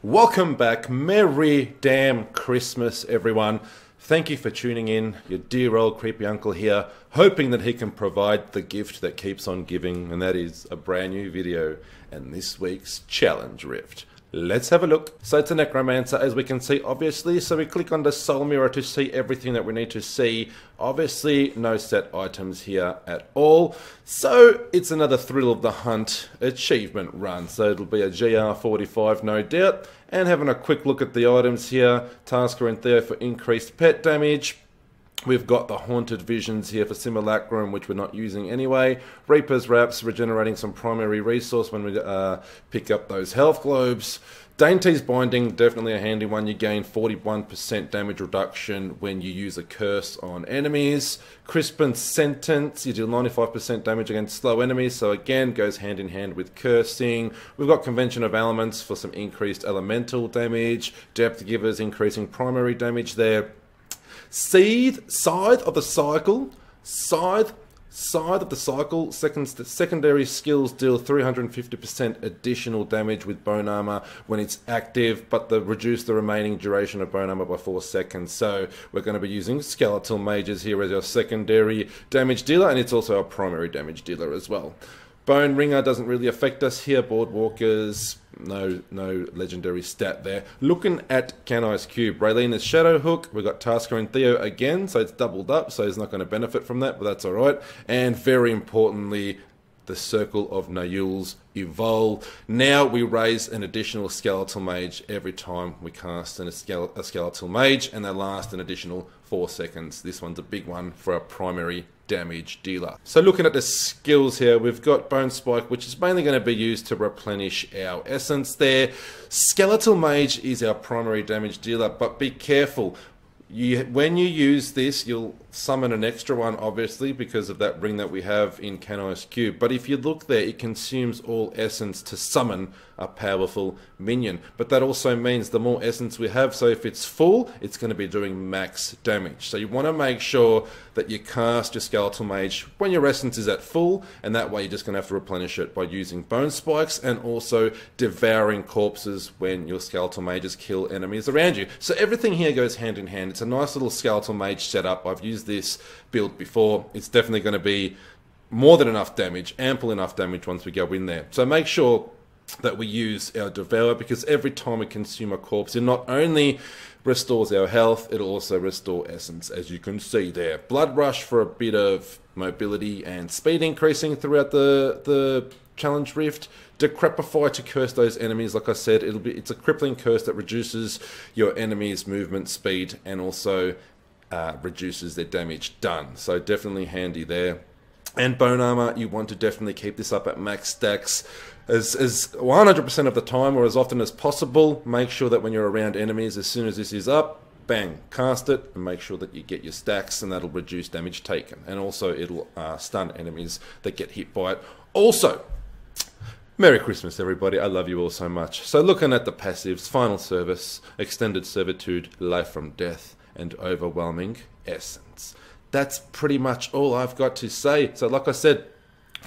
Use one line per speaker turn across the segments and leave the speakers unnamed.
Welcome back. Merry damn Christmas, everyone. Thank you for tuning in. Your dear old creepy uncle here, hoping that he can provide the gift that keeps on giving, and that is a brand new video and this week's challenge rift. Let's have a look. So it's a necromancer, as we can see, obviously. So we click on the soul mirror to see everything that we need to see. Obviously, no set items here at all. So it's another Thrill of the Hunt achievement run. So it'll be a GR45, no doubt. And having a quick look at the items here. Tasker and Theo for increased pet damage. We've got the Haunted Visions here for Simulacrum, which we're not using anyway. Reaper's Wraps, regenerating some primary resource when we pick up those health globes. Dainty's Binding, definitely a handy one. You gain 41% damage reduction when you use a curse on enemies. Crispin's Sentence, you do 95% damage against slow enemies, so again, goes hand in hand with cursing. We've got Convention of Elements for some increased elemental damage. Depth Givers, increasing primary damage there. Scythe of the Cycle. Scythe of the Cycle. Secondary skills deal 350% additional damage with bone armor when it's active, but reduce the remaining duration of bone armor by 4 seconds. So we're going to be using Skeletal Mages here as our secondary damage dealer, and it's also our primary damage dealer as well. Bone Ringer doesn't really affect us here. Boardwalkers, no legendary stat there. Looking at Canai's Cube, Raylena's Shadow Hook. We've got Tasker and Theo again, so it's doubled up, so he's not going to benefit from that, but that's alright. And very importantly, the Circle of Nayul's Evolve. Now we raise an additional Skeletal Mage every time we cast a Skeletal Mage, and they last an additional 4 seconds. This one's a big one for our primary damage dealer. So looking at the skills here, we've got Bone Spike, which is mainly going to be used to replenish our essence there. Skeletal Mage is our primary damage dealer, but be careful. When you use this, you'll summon an extra one, obviously, because of that ring that we have in Canai's Cube. But if you look there, it consumes all essence to summon a powerful minion. But that also means the more essence we have, so if it's full, it's going to be doing max damage. So you want to make sure that you cast your Skeletal Mage when your essence is at full, and that way you're just going to have to replenish it by using Bone Spikes and also devouring corpses when your Skeletal Mages kill enemies around you. So everything here goes hand in hand. It's a nice little Skeletal Mage setup. I've used this build before. It's definitely going to be more than enough damage, ample enough damage once we go in there. So make sure that we use our Devour, because every time we consume a corpse, it not only restores our health, it'll also restore essence, as you can see there. Blood Rush for a bit of mobility and speed increasing throughout the challenge rift. Decrepify to curse those enemies. Like I said, it's a crippling curse that reduces your enemy's movement speed and also reduces their damage done. So definitely handy there. And Bone Armor, you want to definitely keep this up at max stacks as 100% of the time, or as often as possible. Make sure that when you're around enemies, as soon as this is up, bang, cast it, and make sure that you get your stacks, and that'll reduce damage taken. And also it'll stun enemies that get hit by it. Also, Merry Christmas, everybody. I love you all so much. So looking at the passives, Final Service, Extended Servitude, Life from Death, and Overwhelming Essence. That's pretty much all I've got to say. So like I said,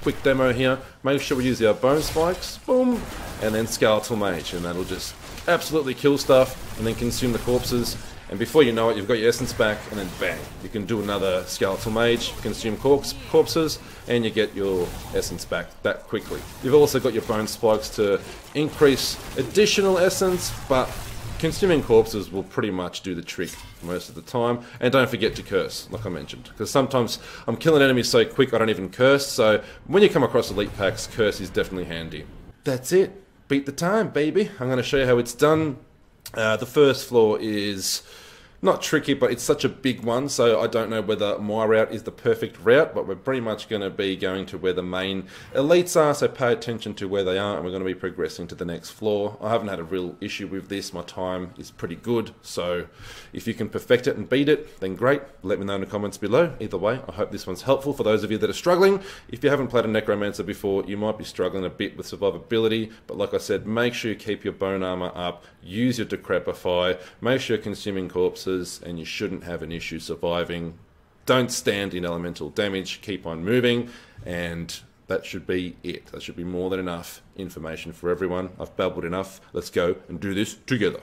quick demo here. Make sure we use our Bone Spikes, boom, and then Skeletal Mage, and that'll just absolutely kill stuff, and then consume the corpses. And before you know it, you've got your essence back, and then bang, you can do another Skeletal Mage, consume corpses, and you get your essence back that quickly. You've also got your Bone Spikes to increase additional essence, but consuming corpses will pretty much do the trick most of the time. And don't forget to curse, like I mentioned, because sometimes I'm killing enemies so quick I don't even curse. So when you come across elite packs, curse is definitely handy. That's it. Beat the time, baby. I'm going to show you how it's done. The first floor is not tricky, but it's such a big one, so I don't know whether my route is the perfect route, but we're pretty much going to be going to where the main elites are, so pay attention to where they are, and we're going to be progressing to the next floor. I haven't had a real issue with this. My time is pretty good, so if you can perfect it and beat it, then great. Let me know in the comments below. Either way, I hope this one's helpful for those of you that are struggling. If you haven't played a Necromancer before, you might be struggling a bit with survivability, but like I said, make sure you keep your bone armor up, use your Decrepify, make sure you're consuming corpses, and you shouldn't have an issue surviving. Don't stand in elemental damage, keep on moving, and that should be it. That should be more than enough information for everyone. I've babbled enough. Let's go and do this together.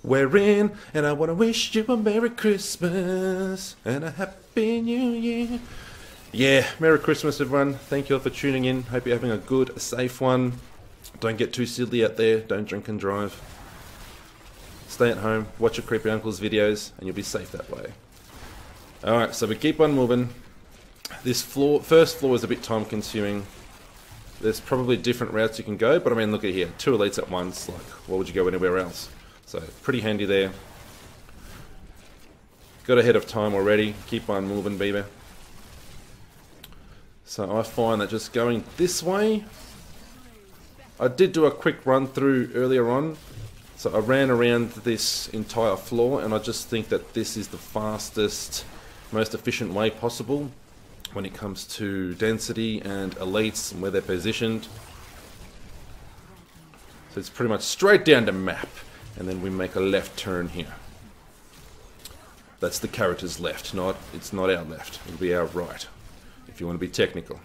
We're in, and I want to wish you a Merry Christmas and a Happy New Year. Yeah, Merry Christmas, everyone. Thank you all for tuning in. Hope you're having a good, a safe one. Don't get too silly out there. Don't drink and drive. Stay at home, watch your creepy uncle's videos, and you'll be safe that way. Alright, so we keep on moving. This first floor is a bit time consuming. There's probably different routes you can go, but I mean, look at here. 2 elites at once. Like, why would you go anywhere else? So, pretty handy there. Got ahead of time already. Keep on moving, baby. So I find that just going this way... I did do a quick run through earlier on. So I ran around this entire floor, and I just think that this is the fastest, most efficient way possible when it comes to density and elites and where they're positioned. So it's pretty much straight down the map, and then we make a left turn here. That's the character's left, it's not our left, it'll be our right, if you want to be technical.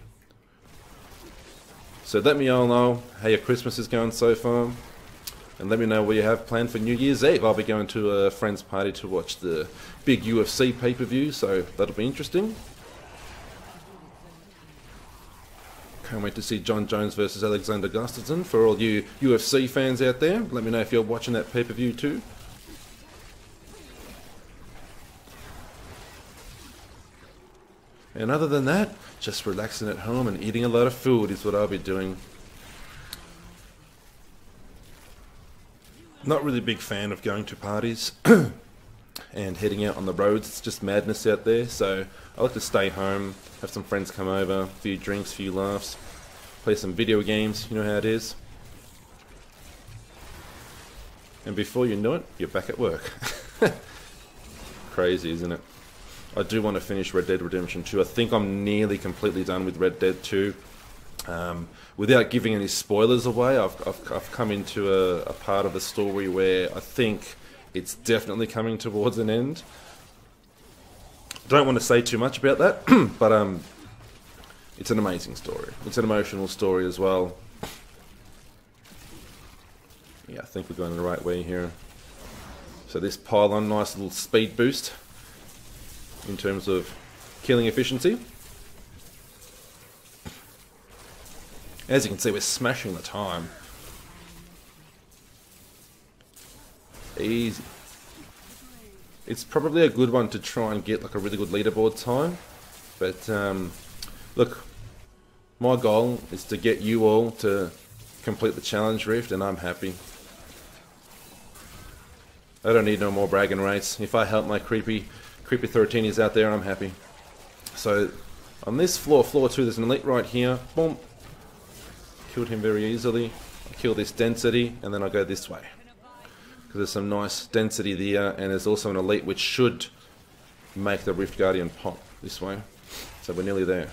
So let me all know how your Christmas is going so far. And let me know what you have planned for New Year's Eve. I'll be going to a friend's party to watch the big UFC pay-per-view, so that'll be interesting. Can't wait to see John Jones versus Alexander Gustafsson. For all you UFC fans out there, let me know if you're watching that pay-per-view too. And other than that, just relaxing at home and eating a lot of food is what I'll be doing. Not really a big fan of going to parties and heading out on the roads. It's just madness out there, so I like to stay home, have some friends come over, a few drinks, a few laughs, play some video games, you know how it is. And before you know it, you're back at work. Crazy, isn't it? I do want to finish Red Dead Redemption 2. I think I'm nearly completely done with Red Dead 2. Without giving any spoilers away, I've come into a part of the story where I think it's definitely coming towards an end. Don't want to say too much about that, but it's an amazing story. It's an emotional story as well. Yeah, I think we're going the right way here. So this pylon, nice little speed boost in terms of killing efficiency. As you can see, we're smashing the time. Easy. It's probably a good one to try and get like a really good leaderboard time. But look, my goal is to get you all to complete the challenge rift, and I'm happy. I don't need no more bragging rights. If I help my creepy 13s out there, I'm happy. So on this floor 2, there's an elite right here. Boom. Killed him very easily. I kill this density, and then I go this way. Because there's some nice density there, and there's also an elite which should make the Rift Guardian pop this way. So we're nearly there.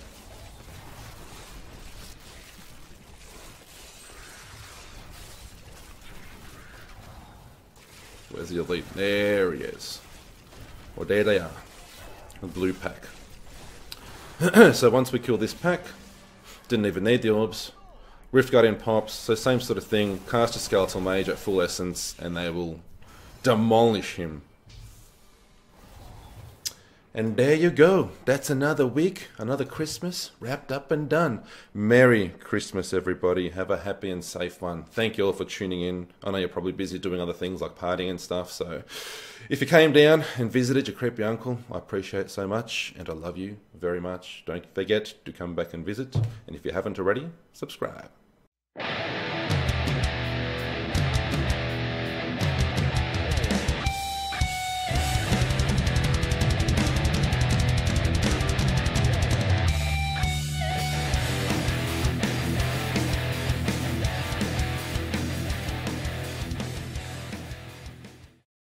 Where's the elite? There he is. Well, there they are. The blue pack. So once we kill this pack, didn't even need the orbs. Rift Guardian pops, so same sort of thing. Cast a Skeletal Mage at full essence, and they will demolish him. And there you go. That's another week, another Christmas, wrapped up and done. Merry Christmas, everybody. Have a happy and safe one. Thank you all for tuning in. I know you're probably busy doing other things like partying and stuff, so if you came down and visited your creepy uncle, I appreciate it so much, and I love you very much. Don't forget to come back and visit, and if you haven't already, subscribe.